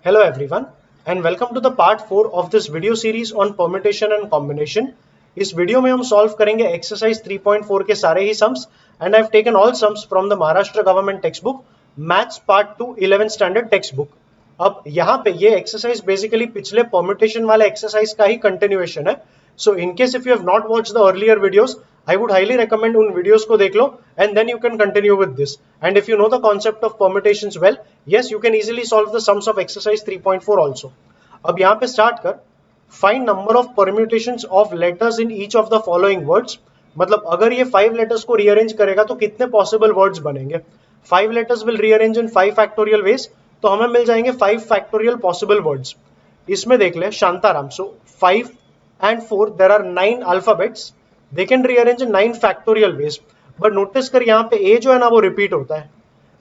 Hello everyone and welcome to the part 4 of this video series on permutation and combination. इस video में हम solve करेंगे exercise 3.4 के सारे ही sums and I have taken all sums from the Maharashtra government textbook maths part 2 11th standard textbook. अब यहाँ पे ये एक्सरसाइज बेसिकली पिछले परम्यूटेशन वाले एक्सरसाइज का ही कंटिन्यूएशन है। So in case if you have not watched the earlier videos I would highly recommend उन वीडियोस को देख लो and then you can continue with this. And if you know the concept of permutations well, yes, you can easily solve the sums of exercise 3.4 also. अब यहाँ पे start कर find number of permutations of letters in each of the following words. मतलब अगर ये 5 letters को rearrange करेगा तो कितने possible words बनेंगे? 5 letters will rearrange in 5 factorial ways, तो हमें मिल जाएंगे 5 factorial possible words. इसमें देख ले Shantaram. So 5 and 4 there are 9 alphabets. They can rearrange in 9 factorial ways. But notice कर यहाँ पे a जो है ना वो repeat होता है.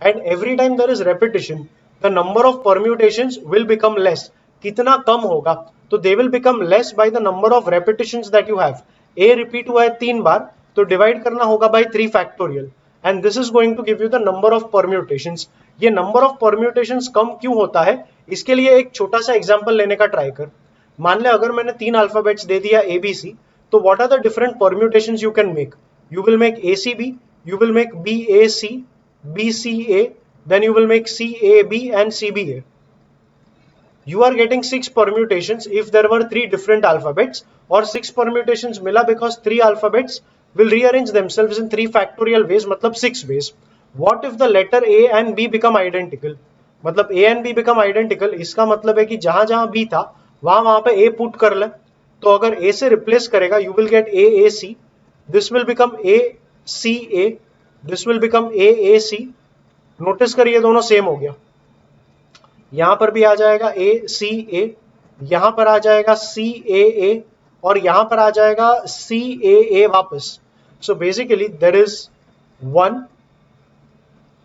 And every time there is repetition, the number of permutations will become less. कितना कम होगा? तो they will become less by the number of repetitions that you have. a repeat हुआ है 3 बार, तो divide करना होगा by 3 factorial. And this is going to give you the number of permutations. ये number of permutations कम क्यों होता है? इसके लिए एक छोटा सा example लेने का try कर. मान ले अगर मैंने 3 alphabets दे दिया ABC, so what are the different permutations you can make? You will make ACB, you will make BAC, BCA, then you will make CAB and CBA. You are getting 6 permutations if there were 3 different alphabets, or 6 permutations mila because 3 alphabets will rearrange themselves in 3 factorial ways, मतलब 6 ways. What if the letter A and B become identical? मतलब A and B become identical, इसका मतलब है कि जहां जहां B था वहां पे A put कर ले. तो अगर A से रिप्लेस करेगा you will get AAC, this will become ACA, this will become AAC. Notice करिए दोनों सेम हो गया. यहां पर भी आ जाएगा ACA, यहां पर आ जाएगा CAA और यहां पर आ जाएगा CAA वापस. So basically there is 1,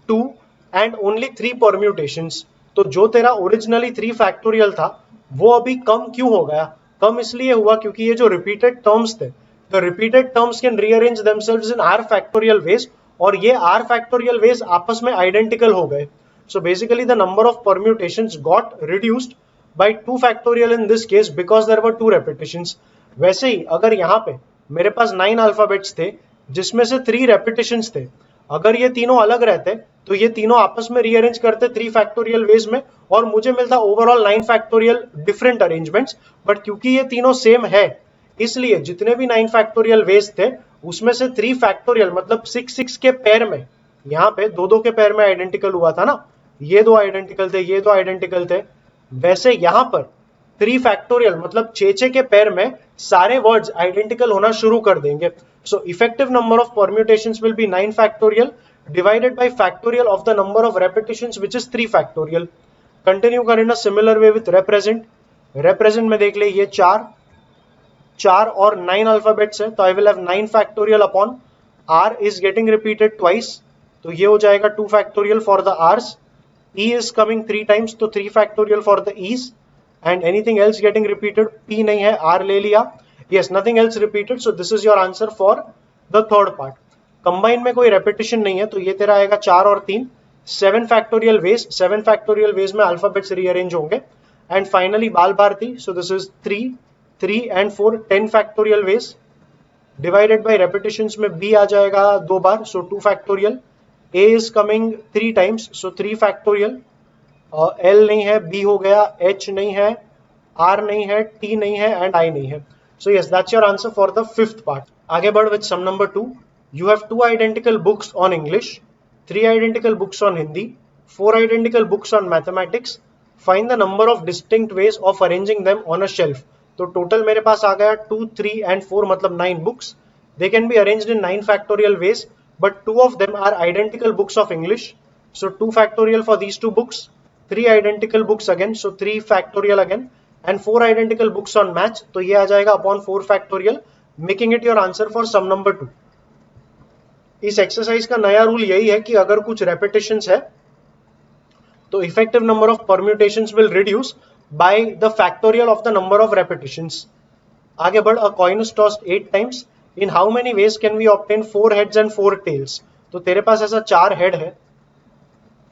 2 and only 3 permutations. तो जो तेरा ओरिजिनली 3 फैक्टोरियल था वो अभी कम क्यों हो गया? कम इसलिए हुआ क्योंकि ये जो रिपीटेड टर्म्स थे, the repeated terms can rearrange themselves in r factorial veg, और ये r फैक्टोरियल वेज आपस में आइडेंटिकल हो गए. So basically the number of permutations got reduced by 2 factorial in this case because there were 2 repetitions. वैसे ही अगर यहाँ पे मेरे पास 9 अल्फाबेट्स थे जिसमें से 3 रेपिटेशंस थे, अगर ये तीनों अलग रहते तो ये तीनों आपस में रीअरेंज करते 3 फैक्टोरियल वेज में और मुझे मिलता overall 9 factorial different arrangements. But क्योंकि ये तीनों सेम है इसलिए जितने भी 9 फैक्टोरियल वेज थे उसमें से 3 फैक्टोरियल मतलब 6 के पेयर में, यहाँ पे 2 के पेयर में आइडेंटिकल हुआ था ना, ये 2 आइडेंटिकल थे, ये 2 आइडेंटिकल थे. वैसे यहाँ पर 3 फैक्टोरियल मतलब 6 के पेयर में सारे वर्ड्स आइडेंटिकल होना शुरू कर देंगे. So effective number of permutations will be 9 factorial divided by factorial of the number of repetitions which is 3 factorial. Continue करें ना similar way with represent. represent में देख ले ये 4 और 9 अल्फाबेट्स है, तो I will have 9 factorial upon r is getting repeated twice, तो ये हो जाएगा 2 factorial for the r's. e is coming 3 times, तो 3 factorial for the e's. and anything else getting repeated? p नहीं है, r ले लिया. yes, nothing else repeated, so this is your answer for the third part. Combine में कोई repetition नहीं है तो ये तेरा आएगा 4 और 3, 7 फैक्टोरियल वेज. 7 फैक्टोरियल वेज में अल्फाबेट्स रीअरेंज होंगे. And finally Bal Bharati, so this is 3 and 4, 10 factorial ways divided by repetitions में b आ जाएगा 2 बार, so 2 factorial. a is coming 3 times, so 3 factorial. l नहीं है, b हो गया, h नहीं है, r नहीं है, t नहीं है एंड i नहीं है. So yes, that's your answer for the 5th part. आगे बढ़ with sum number 2. You have 2 identical books on English, 3 identical books on Hindi, 4 identical books on mathematics. Find the number of distinct ways of arranging them on a shelf. तो total मेरे पास आ गया 2, 3 and 4 मतलब 9 books. They can be arranged in 9 factorial ways, but 2 of them are identical books of English. So 2 factorial for these 2 books, 3 identical books again, so 3 factorial again, and 4 identical books on maths. तो ये आ जाएगा upon 4 factorial, making it your answer for sum number 2. इस exercise का नया rule यही है कि अगर कुछ रेपिटेशंस है तो effective number of permutations will reduce by the factorial of the number of repetitions. आगे बढ़. A coin is tossed 8 times. In how many ways can we obtain 4 heads and 4 tails? तो तेरे पास ऐसा 4 हेड है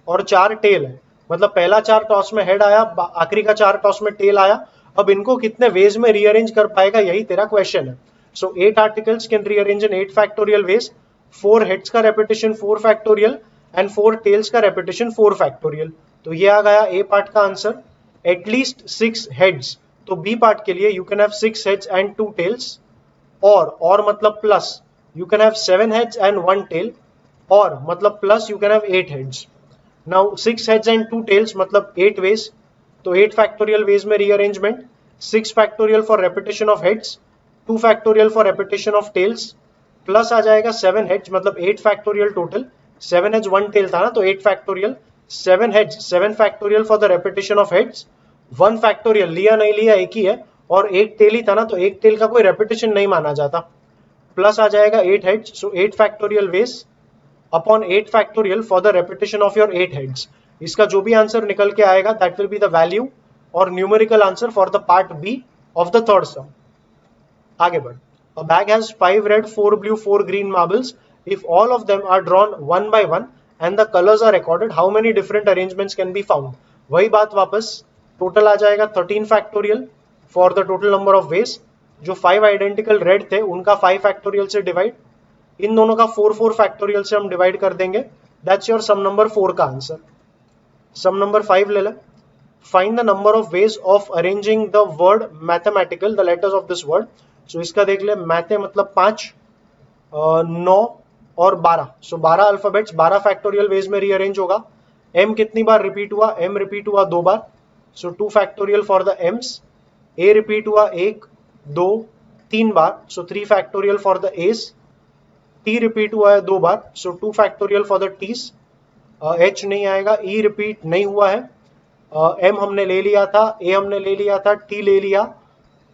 और 4 tell है, मतलब पहला 4 टॉस में हेड आया, आखिरी का 4 टॉस में टेल आया। अब इनको कितने वेज में रीअरेंज कर पाएगा, यही तेरा क्वेश्चन है। So 8 articles can rearrange in 8 factorial ways, 4 heads का रेपिटेशन 4 फैक्टोरियल एंड 4 टेल्स का रेपिटेशन 4 फैक्टोरियल। तो ये आ गया ए पार्ट का आंसर, एटलीस्ट 6 हेड्स। तो बी पार्ट के लिए you can have 6 heads and 2 tails, और मतलब plus you can have 7 heads and 1 tail, और मतलब plus you can have 8 heads. Now 6 heads and 2 tails मतलब 8 ways, तो 8 factorial ways में rearrangement, 6 factorial for repetition of heads, 2 factorial for repetition of tails, plus आ जाएगा 7 heads मतलब 8 factorial total, 7 heads 1 tail था ना, तो 8 factorial, 7 heads 7 factorial for the repetition of heads, 1 factorial लिया नहीं लिया एक ही है, और 8 tail ही था ना, तो 1 tail का कोई repetition नहीं माना जाता, प्लस आ जाएगा 8 heads, so 8 factorial ways upon 8 factorial for the repetition of your 8 heads. इसका जो भी आंसर निकल के आएगा that will be the value or numerical answer for the part B of the third sum. आगे बढ़, a bag has 5 red, 4 blue, 4 green marbles. If all of them are drawn one by one and the colors are recorded, how many different arrangements can be found? वही बात वापस, total आ जाएगा 13 factorial for the total number of ways. जो 5 identical red थे उनका 5 factorial से divide, इन दोनों का 4 फैक्टोरियल से हम डिवाइड कर देंगे, दैट्स योर सम नंबर 4 का आंसर। सम नंबर 5 ले ले, find the number of ways of arranging the word mathematical, the letters of this word. So इसका देख ले, मैथे मतलब 5, 9 और 12, सो 12 अल्फाबेट्स 12 फैक्टोरियल वेज में रीअरेंज होगा। एम कितनी बार रिपीट हुआ, एम रिपीट हुआ 2 बार, so 2 factorial for the M's. A repeat हुआ 1, 2, 3 बार, so 3 factorial for the A's. T repeat हुआ है 2 बार, सो 2 फैक्टोरियल फॉर द टीस। एच नहीं आएगा, ई रिपीट नहीं हुआ है, एम हमने ले लिया था, ए हमने ले लिया था, टी ले लिया,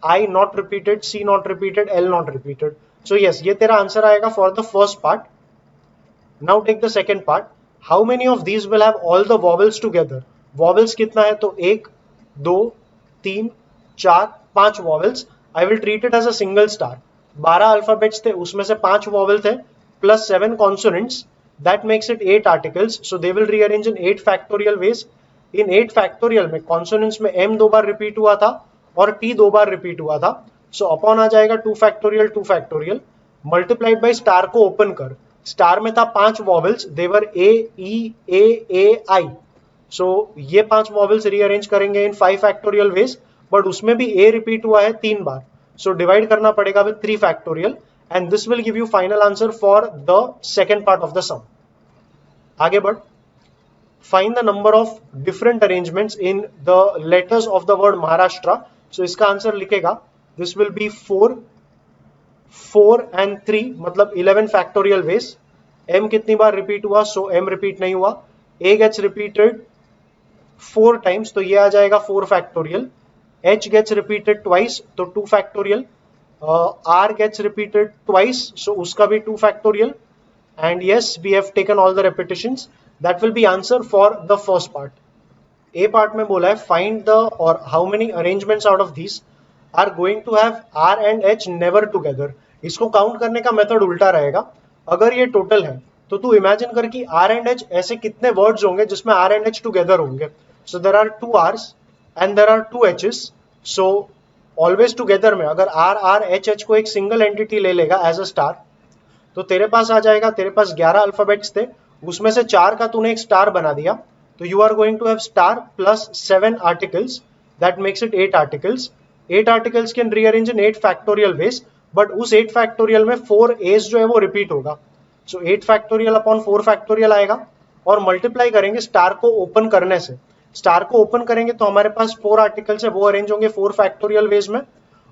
I not repeated, C not repeated, L not repeated. So yes, ये तेरा आंसर आएगा for the first part. Now take the second part, how many of these will have all the vowels together. Vowels कितना है, तो 1, 2, 3, 4, 5 vowels. I will treat it as a single star. 12 alphabets थे, उसमें से 5 vowel थे plus 7 consonants, that makes it 8 articles, so they will rearrange in 8 factorial ways. In 8 factorial में consonants में m 2 बार repeat हुआ था और t 2 बार रिपीट हुआ था, सो अपॉन आ जाएगा 2 factorial 2 factorial multiplied by star को ओपन कर, स्टार में था 5 vowels, they're a e a i, so ये 5 वॉवेल्स रीअरेंज करेंगे इन 5 फैक्टोरियल वेज, बट उसमें भी a रिपीट हुआ है 3 बार, सो डिवाइड करना पड़ेगा with 3 factorial, and this will give you final answer for the second part of the sum. आगे बढ़, find the number of different arrangements in the letters of the word Maharashtra. So इसका answer लिखेगा, this will be 4, 4 and 3 मतलब 11 factorial veg. m कितनी बार repeat हुआ, सो m repeat नहीं हुआ, a गेट्स रिपीटेड 4 टाइम्स, तो ये आ जाएगा 4 factorial, h gets repeated twice, तो 2 factorial, r gets repeated twice, so उसका भी 2 factorial, and yes, we have taken all the repetitions. That will be answer for the first part. A part में बोला है find the or how many arrangements out of these are going to have r and h never together. इसको count करने का method उल्टा रहेगा। अगर ये टोटल है तो तू इमेजिन कर कि r and h ऐसे कितने वर्ड्स होंगे जिसमें r and h टुगेदर होंगे। So there are 2 r's and there are 2 h's, so always together में अगर r r h h को एक सिंगल एंटिटी ले लेगा एज अ स्टार, तो तेरे पास आ जाएगा, तेरे पास 11 अल्फाबेट्स थे, उसमें से 4 का तूने एक स्टार बना दिया, तो you are going to have star plus 7 articles, that makes it 8 articles. 8 articles can rearrange in 8 factorial ways, but उस 8 फैक्टोरियल में 4 एज जो है वो रिपीट होगा, सो 8 फैक्टोरियल अपॉन 4 फैक्टोरियल आएगा, और मल्टीप्लाई करेंगे स्टार को ओपन करने से। स्टार को ओपन करेंगे तो हमारे पास 4 आर्टिकल्स है, वो अरेंज होंगे 4 फैक्टोरियल वेज में,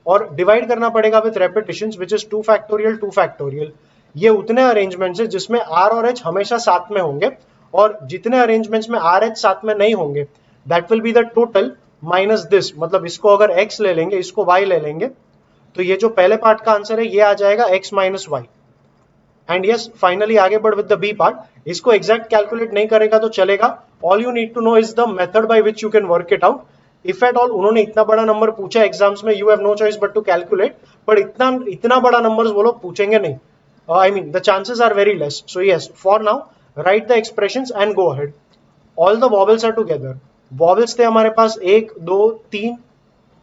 और डिवाइड करना पड़ेगा with repetitions which is 2 factorial 2 factorial. ये उतने अरेंजमेंट्स है जिसमें r और h हमेशा साथ में होंगे, और जितने अरेंजमेंट्स में r h साथ में नहीं होंगे that will be the total minus this, मतलब इसको अगर x ले लेंगे, इसको y ले लेंगे, तो ये जो पहले पार्ट का आंसर है ये आ जाएगा x minus y. And yes, finally आगे बढ़ विद द बी पार्ट। इसको एग्जैक्ट कैलकुलेट नहीं करेगा तो चलेगा, all you need to know is the method by which you can work it out. If at all उन्होंने इतना बड़ा नंबर पूछा एग्जाम्स में, you have no choice but to calculate, but इतना बड़ा नंबर्स वो लोग पूछेंगे नहीं, I mean the chances are very less. So yes, for now write the expressions and go ahead. All the vowels are together. Vowels थे हमारे पास 1 2 3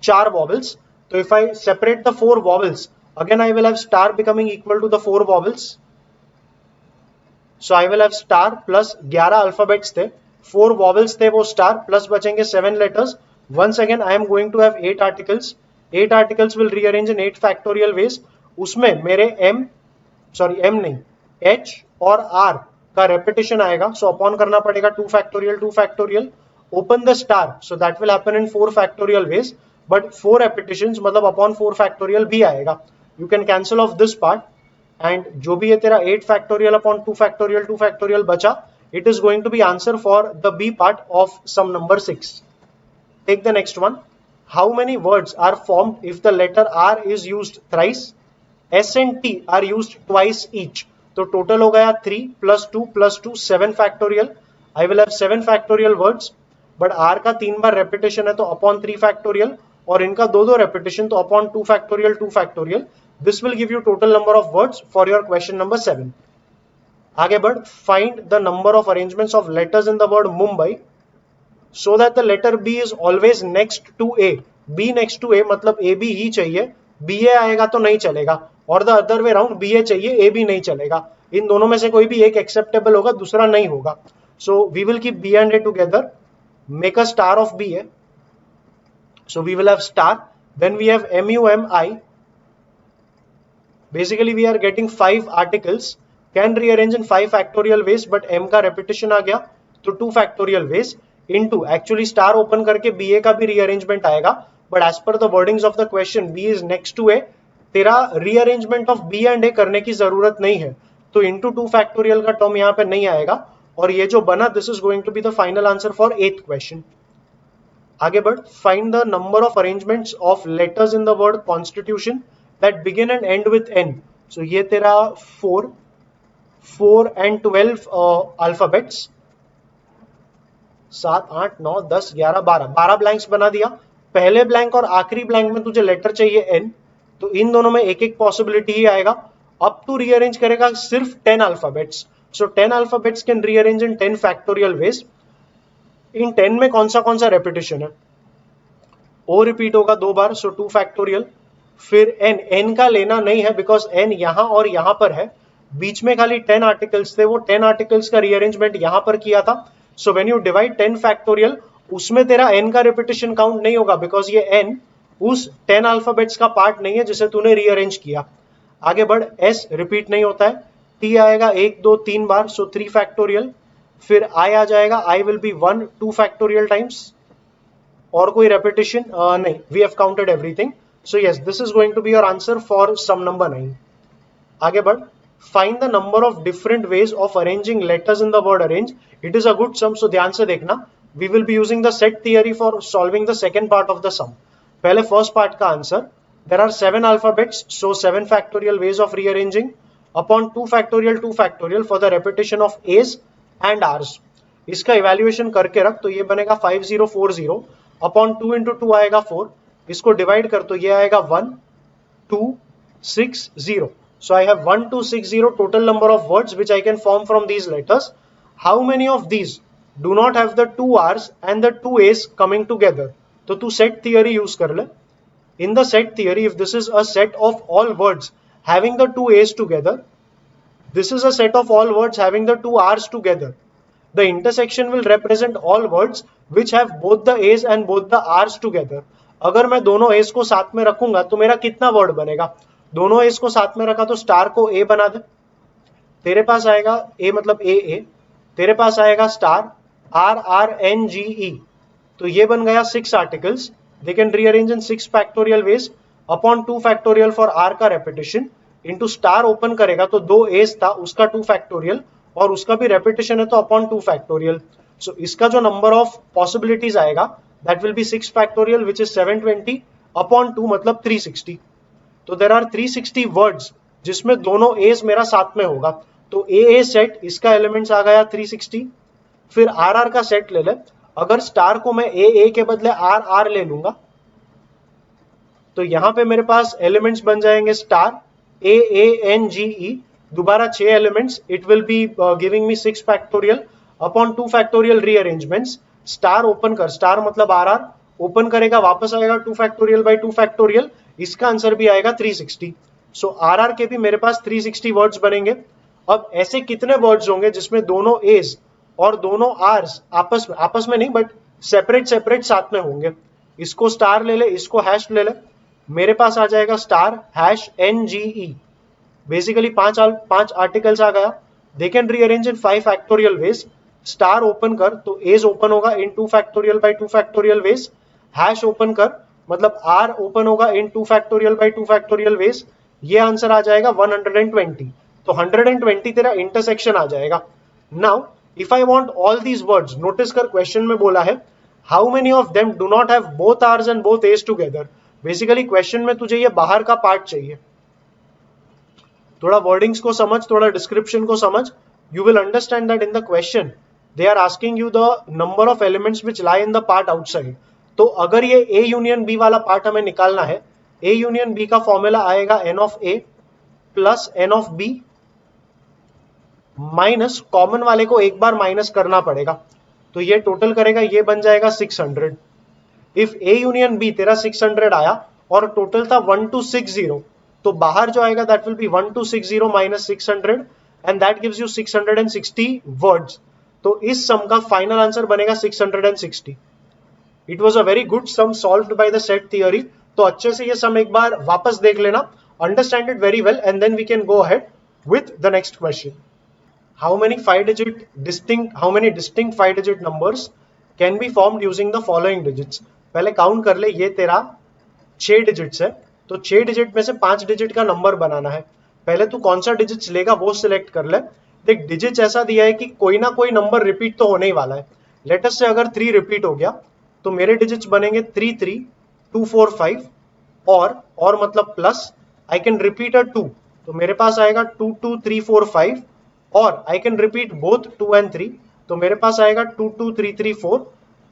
4 vowels. तो if I separate the 4 vowels, again I will have star becoming equal to the 4 vowels. So I will have star plus 11 alphabets थे, 4 vowels थे वो star plus बचेंगे 7 letters. Once again I am going to have 8 articles. 8 articles will rearrange in 8 factorial ways. उसमें मेरे m नहीं h और r का repetition आएगा. So upon करना पड़ेगा 2 factorial. Open the star, so that will happen in 4 factorial ways. But 4 repetitions मतलब upon 4 factorial भी आएगा. You can cancel off this part, and जो भी है तेरा 8 factorial upon 2 factorial बचा, it is going to be answer for the B part of sum number 6. Take the next one. How many words are formed if the letter R is used thrice, S and T are used twice each? तो total हो गया 3 plus 2 plus 2 7 factorial. I will have 7 factorial words, but R का 3 बार repetition है तो upon 3 factorial, और इनका 2 repetition तो upon 2 factorial. This will give you total number of words for your question number 7. आगे बढ़. Find the number of arrangements of letters in the word Mumbai so that the letter B is always next to A. B next to A मतलब AB ही चाहिए, BA आएगा तो नहीं चलेगा, और the other way round BA चाहिए, AB नहीं चलेगा. इन दोनों में से कोई भी एक acceptable होगा, दूसरा नहीं होगा. So we will keep B and A together. Make a star of BA. So we will have star. Then we have MUMI. Basically we are getting 5 articles, can rearrange in 5 factorial ways, but m का repetition आ गया तो 2 factorial ways into, actually star open करके BA का भी rearrangement आएगा, but as per the wordings of the question B is next to A, तेरा rearrangement of B and A करने की जरूरत नहीं है, तो into 2 factorial का term यहाँ पे नहीं आएगा, और ये जो बना this is going to be the final answer for 8th question. आगे बढ़. Find the number of arrangements of letters in the word constitution that begin and end with N. So ये तेरा 4 and 12 alphabets, 7 8 9 10 11 12 ब्लैंक्स बना दिया. पहले blank और आखिरी blank में तुझे लेटर चाहिए N, तो इन दोनों में एक एक पॉसिबिलिटी ही आएगा. अब तू रीअरेंज करेगा सिर्फ 10 alphabets. So 10 alphabets can rearrange in 10 factorial ways. इन 10 में कौन सा रेपिटेशन है? O रिपीट होगा 2 बार, सो 2 फैक्टोरियल. फिर n का लेना नहीं है बिकॉज n यहां और यहां पर है, बीच में खाली 10 आर्टिकल्स थे, वो 10 आर्टिकल्स का रीअरेंजमेंट यहां पर किया था. So when you divide 10 factorial, उसमें तेरा n का रिपीटेशन काउंट नहीं होगा बिकॉज ये n उस 10 अल्फाबेट्स का पार्ट नहीं है जिसे तूने रीअरेंज किया. आगे बढ़. s रिपीट नहीं होता है, t आएगा 1 2 3 बार, सो 3 फैक्टोरियल. फिर i आ जाएगा, i will be 1 2 factorial times, और कोई रेपिटेशन नहीं. We have counted everything. So yes, this is going to be your answer for sum number 9. आगे बढ़. Find the number of different ways of arranging letters in the word arrange. It is a good sum, so ध्यान से देखना. We will be using the set theory for solving the second part of the sum. पहले first part का answer. There are 7 alphabets, so 7 factorial ways of rearranging upon 2 factorial for the repetition of A's and R's. इसका evaluation करके रख, तो ये बनेगा 5040 upon 2 into 2 आएगा 4. इसको डिवाइड कर तो ये आएगा 1 2 6 0. सो I have 1 2 6 0 total number of words which I can form from these letters. How many of these do not have the 2 R's and the 2 A's coming together? तो तू सेट थियरी यूज कर ले. In the set theory, if this is a set of all words having the 2 A's together, this is a set of all words having the 2 R's together. The intersection will represent all words which have both the A's and both the R's together. अगर मैं दोनों S को साथ में रखूंगा तो मेरा कितना वर्ड बनेगा? दोनों एस को साथ में रखा तो स्टार को ए बना दे, तेरे पास आएगा ए मतलब ए, तेरे पास आएगा स्टार RRNGE, तो ये बन गया 6 articles. They can rearrange in 6 factorial ways upon 2 factorial for R का रेपिटेशन इंटू स्टार ओपन करेगा तो 2 एस था उसका 2 फैक्टोरियल और उसका भी रेपिटेशन है तो अपॉन 2 फैक्टोरियल. सो इसका जो नंबर ऑफ पॉसिबिलिटीज आएगा that will be 6 factorial which is 720 upon 2 मतलब 360. तो there are 360 words जिसमें दोनों A's मेरा साथ में होगा, तो AA सेट इसका एलिमेंट्स आ गया 360. फिर RR का सेट ले ले. अगर स्टार को मैं AA के बदले RR ले लूंगा तो यहां पे मेरे पास एलिमेंट्स बन जाएंगे स्टार AANGE, दोबारा 6 elements. It will be giving me 6 factorial upon 2 factorial rearrangements, star open कर, स्टार मतलब आर आर, ओपन करेगा वापस आएगा 2 फैक्टोरियल बाई 2 फैक्टोरियल, इसका आंसर भी आएगा 360। सो आर आर के भी मेरे पास 360 वर्ड्स बनेंगे। अब ऐसे कितने वर्ड्स होंगे जिसमें दोनों एज और दोनों आर्स आपस में नहीं बट सेपरेट सेपरेट साथ में होंगे। इसको स्टार ले ले, इसको हैश ले ले, मेरे पास आ जाएगा स्टार हैश NGE। बेसिकली पांच आर्टिकल्स आ गया। दे can rearrange in 5 factorial veg. Star open कर तो एज ओपन होगा इन 2 factorial by 2 factorial veg. Hash open कर मतलब आर ओपन होगा इन 2 फैक्टोरियल बाई 2 फैक्टोरियल वेज। ये आंसर आ जाएगा 120। तो 120 तेरा इंटरसेक्शन आ जाएगा। Now if I want all these words, notice कर क्वेश्चन में बोला है how many of them do not have both R's and both H's together. Basically question में तुझे ये बाहर का पार्ट चाहिए। थोड़ा वर्डिंग्स को समझ, थोड़ा डिस्क्रिप्शन को समझ, you will understand that in the question they are asking you the number of elements which lie in the part outside. तो अगर ये ए यूनियन बी वाला पार्ट हमें निकालना है, ए यूनियन बी का फॉर्मूला आएगा n of A plus n of B minus common वाले को एक बार माइनस करना पड़ेगा, तो ये टोटल करेगा, ये बन जाएगा 600। इफ ए यूनियन बी तेरा 600 आया और टोटल था 1260, तो बाहर जो आएगा that will be 1260 minus 600 and that gives you 660 words. तो इस सम का फाइनल आंसर बनेगा 660। It was a very good sum solved by the set theory. तो अच्छे से ये सम एक बार वापस देख लेना, understand it very well and then we can go ahead with the next question. How many distinct 5-digit numbers can be formed using the following digits? पहले count कर ले, ये तेरा 6 डिजिट्स है, तो 6 डिजिट में से 5 डिजिट का नंबर बनाना है। पहले तू कौन सा डिजिट्स लेगा वो सिलेक्ट कर ले। देख डिजिट्स ऐसा दिया है कि कोई ना कोई नंबर रिपीट तो होने ही वाला है। लेटेस्ट से अगर 3 रिपीट हो गया तो मेरे डिजिट्स बनेंगे 3 3 2 4 5 और मतलब प्लस आई कैन रिपीट अ 2, तो मेरे पास आएगा 2 2 3 4 5 और I can repeat both 2 and 3, तो मेरे पास आएगा 2 2 3 3 4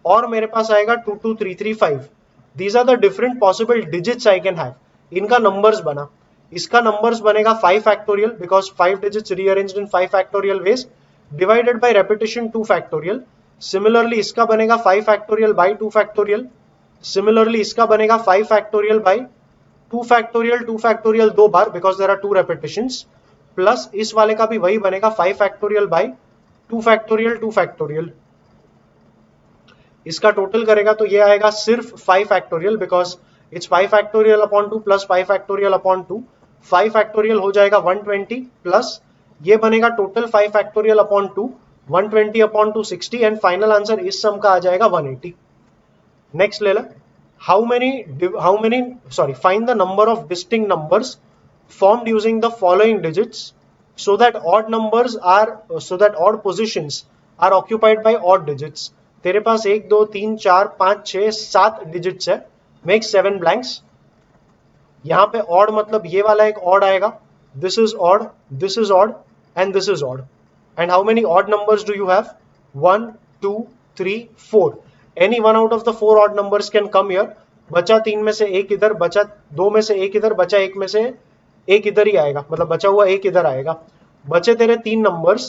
और मेरे पास आएगा 2 2 3 3 5। These are the different possible digits I can have. इनका नंबर्स बना, इसका नंबर्स बनेगा 5 factorial because 5 digits rearranged in 5 factorial ways divided by repetition 2 factorial. Similarly इसका बनेगा 5 फैक्टोरियल बाय 2 फैक्टोरियल। सिमिलरली इसका बनेगा 5 फैक्टोरियल बाय 2 फैक्टोरियल 2 बार because there are 2 repetitions, plus इस वाले का भी वही बनेगा 5 फैक्टोरियल बाय 2 फैक्टोरियल। इसका टोटल करेगा तो ये आएगा सिर्फ 5 factorial because it's 5 factorial upon 2 plus 5 factorial upon 2। 5 factorial हो जाएगा 120 प्लस ये बनेगा total 5 factorial upon 2 120 upon 2 60 and final answer इस सम का आ जाएगा 180। नेक्स्ट ले ला, find the number of distinct numbers formed using the following digits so that odd positions are occupied by odd digits। तेरे पास 1 2 3 4 5 6 7 डिजिट्स है, make 7 blanks. यहां पे odd मतलब ये वाला एक ऑड आएगा, this is odd and this is odd. And how many odd numbers do you have? 1 2 3 4। Any one out of the 4 odd numbers can come here. बचा 3 में से एक इधर, बचा 2 में से एक इधर, बचा 1 में से एक इधर ही आएगा, मतलब बचा हुआ एक इधर आएगा। बचे तेरे 3 नंबर्स,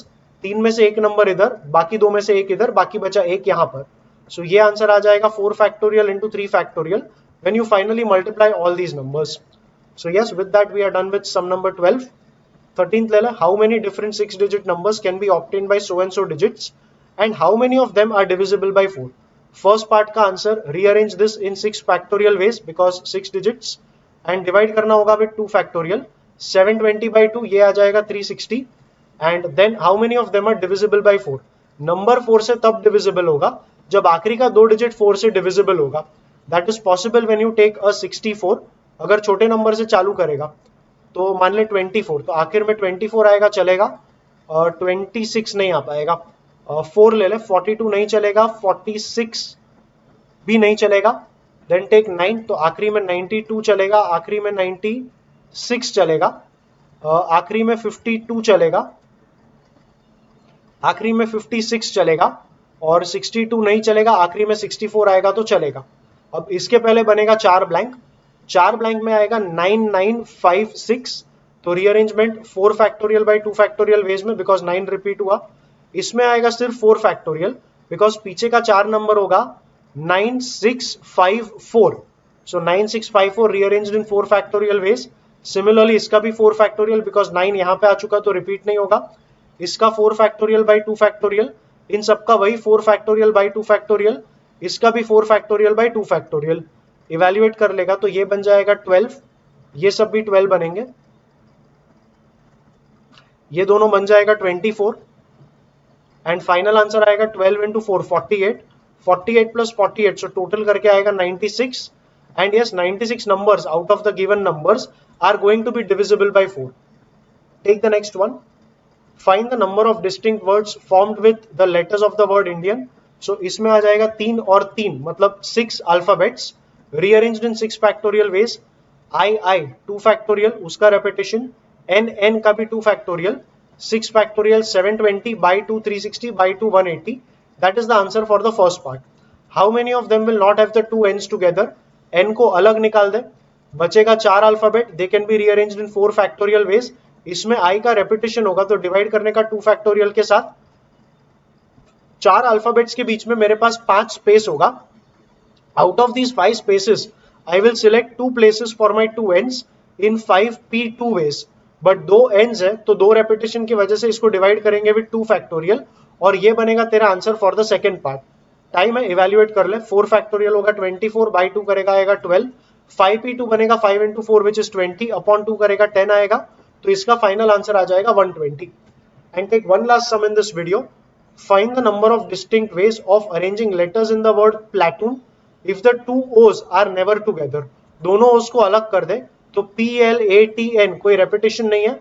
3 में से एक नंबर इधर, बाकी 2 में से एक इधर, बाकी बचा एक यहाँ पर। सो ये आंसर आ जाएगा 4 factorial into 3 factorial when you finally multiply all these numbers। So yes, with that we are done with sum number 12। 13th ले ला, how many different 6-digit numbers can be obtained by so and so digits and how many of them are divisible by 4? First part का answer, rearrange this in 6 factorial ways because 6 digits and divide करना होगा with 2 factorial. 720 by 2 ये आ जाएगा 360 and then how many of them are divisible by 4? Number 4 से तब divisible होगा जब आखिरी का 2 डिजिट 4 से डिविजिबल होगा। That is possible when you take a 64। अगर छोटे नंबर से चालू करेगा तो मान ले 24, तो आखिर में 24 आएगा चलेगा, 26 नहीं आ पाएगा। 4 ले ले, 42 नहीं चलेगा, 46 भी नहीं चलेगा। देन टेक 9, तो आखिरी में 92 चलेगा, आखिरी में 96 चलेगा, आखिरी में 52 चलेगा, आखिरी में 56 चलेगा और 62 नहीं चलेगा, आखिरी में 64 आएगा तो चलेगा। अब इसके पहले बनेगा 4 ब्लैंक, 4 ब्लैंक में आएगा 9956, तो rearrangement 4 factorial by 2 factorial ways में बिकॉज 9 रिपीट हुआ। इसमें आएगा सिर्फ 4 फैक्टोरियल बिकॉज पीछे का 4 नंबर होगा 9654. सो 9654 रीअरेंज्ड इन 4 फैक्टोरियल वेज. सिमिलरली इसका भी 4 फैक्टोरियल बिकॉज 9 यहां पे आ चुका तो रिपीट नहीं होगा. इसका 4 फैक्टोरियल बाई 2 फैक्टोरियल. इन सबका वही 4 फैक्टोरियल बाई 2 फैक्टोरियल. इसका भी 4 फैक्टोरियल बाई 2 फैक्टोरियल. इवेल्युएट कर लेगा तो ये बन जाएगा 12. ये सब भी 12 बनेंगे. ये दोनों बन जाएगा 24 एंड फाइनल आंसर आएगा 12 इंटू 4 48. 48 प्लस 48 सो टोटल करके आएगा 96. And yes 96 numbers out of the given numbers are going to be divisible by 4. Take the next one. Find the number of distinct words formed with the letters of the word Indian. So इसमें आ जाएगा 3 और 3 मतलब 6 alphabets rearranged in 6 factorial ways. I 2 factorial उसका repetition. N का भी 2 factorial. 6 factorial 720 by 2 360 by 2 180. That is the answer for the first part. How many of them will not have the two n's together? n को अलग निकाल दे, बचेगा 4 alphabet. They can be rearranged in 4 factorial veg. इसमें i का repetition होगा तो divide करने का 2 फैक्टोरियल के साथ. 4 अल्फाबेट्स के बीच में मेरे पास 5 स्पेस होगा. Out of these 5 spaces I will select 2 places for my 2 ends in 5p2 ways. But 2 ends है तो 2 रेपिटेशन की वजह से इसको डिवाइड करेंगे विद 2 फैक्टोरियल और ये बनेगा तेरा answer for the second part. Time है, इवेल्युएट कर ले. 4 फैक्टोरियल होगा 24 बाई 2 करेगा आएगा 12. 5p2 बनेगा 5 इंटू 4 विच इज 20 अपॉन 2 करेगा 10 आएगा. तो इसका फाइनल आंसर आ जाएगा 120. And take one last sum in this video. Find the number of distinct ways of arranging letters in the word platoon if the 2 O's are never together. दोनों O's को अलग कर दे तो PLATN कोई repetition नहीं है.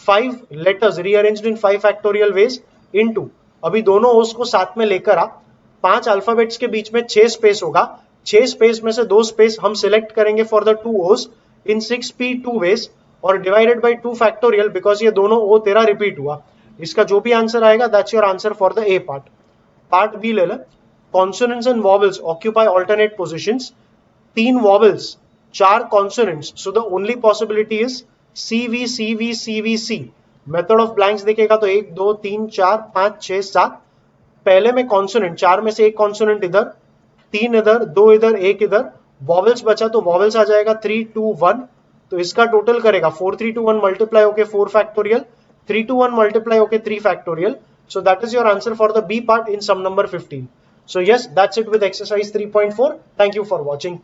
5 letters rearranged in 5 factorial veg into अभी दोनों O's को साथ में लेकर आ. 5 अल्फाबेट्स के बीच में 6 स्पेस होगा. 6 स्पेस में से 2 स्पेस हम सिलेक्ट करेंगे फॉर द 2 O's इन 6p2 वेज और डिवाइडेड बाय 2 फैक्टोरियल बिकॉज ये दोनों O तेरा रिपीट हुआ. इसका जो भी आंसर आएगा that's your answer for the A part. Part B ले ले. Consonants and vowels occupy alternate positions. 3 vowels 4 consonants so the only possibility is CV CV CV C. Method of blanks देखेगा तो 1 2 3 4 5 6 7. पहले में कॉन्सोनेंट 4 में से एक कॉन्सोनेंट इधर, 3 इधर, 2 इधर, 1 इधर. वॉवेल्स बचा तो वॉवेल्स आ जाएगा 3 2 1. तो इसका टोटल करेगा 4 3 2 1 मल्टीप्लाई होके 4 फैक्टोरियल, 3 2 1 मल्टीप्लाई होके 3 factorial. So that is your answer for the B part in sum number 15. So yes, that's it with exercise 3.4. Thank you for watching.